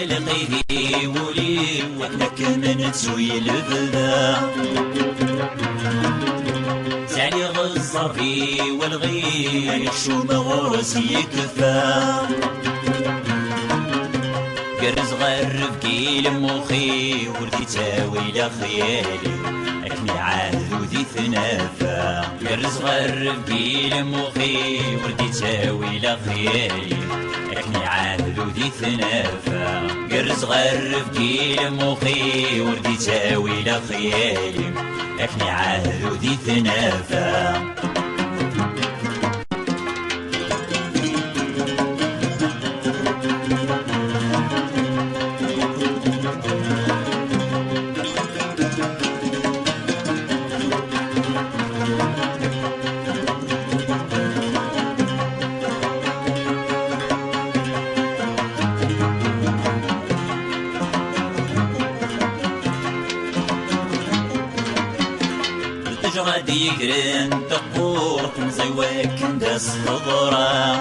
لقيه ولي وحنك من تسوي البدا سعني غزر في والغي شو مغرس يكفى قرز غرب كيل مخي وردي تاوي لخيالي اكني عاد وذي ثنافا قرز غرب كيل مخي وردي تاوي لخيالي اكني عاد وذي ثنافا قرز غرب كيل مخي وردي تاوي لخيالي اكني عاد وذي ثنافا غادي يقرن تقور تنزيوك ندس خضرا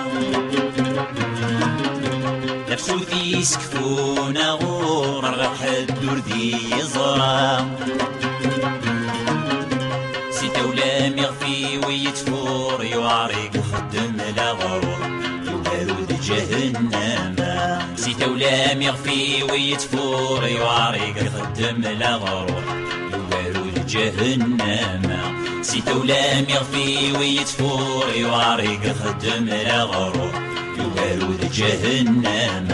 لبسو ذي سكفونا غور راح الدور ذي يزرا سيتا ولام يغفي ويتفور يعرق خدم لغرور يبارد جهنم سيتا ولام يغفي ويتفور يعرق خدم لغرور يبارد جهنم سيتا ولام يغفي ويتفور يعرق خدم لغرور يبارد جهنم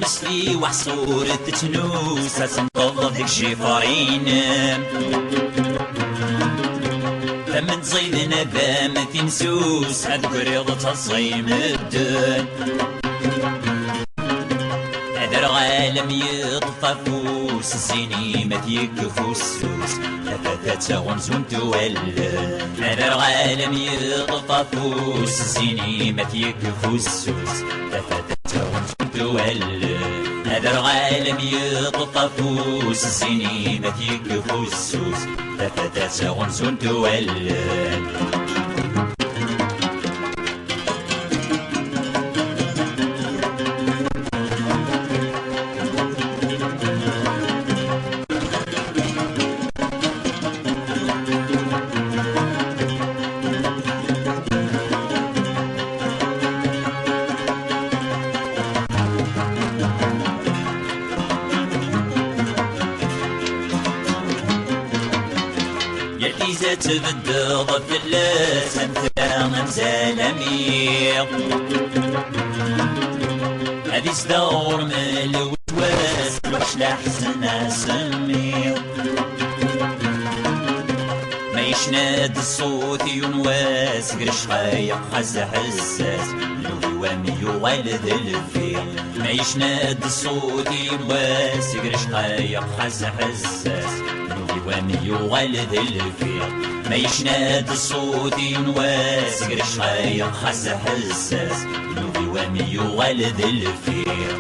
مسلي وحصور تتنوس تنقض ذيك شفارين فمن تزيد ندام تنسوس هاد قريض تصيم الدن هذا العالم يطفى فوس الزيني ما تيكفو السوس ثلاثة غنزون تولد هذا العالم يطفى فوس الزيني ما تيكفو السوس ثلاثة غنزون تولد هذا العالم يطفى فوس الزيني ما تيكفو السوس ثلاثة غنزون تولد إذا تبدض فلاس أمثال زلمير هذي صدور من الوسواس واش لحسن أسمير ما يشناد الصوت ينواس قرش خايق حز حساس لوي وامي يولد الفيل ما يشناد الصوت ينواس قرش خايق حز حساس وامي يولد الفيل ما يشناد الصوت ينواس قرش خايق حس حساس لوي وامي يولد الفيل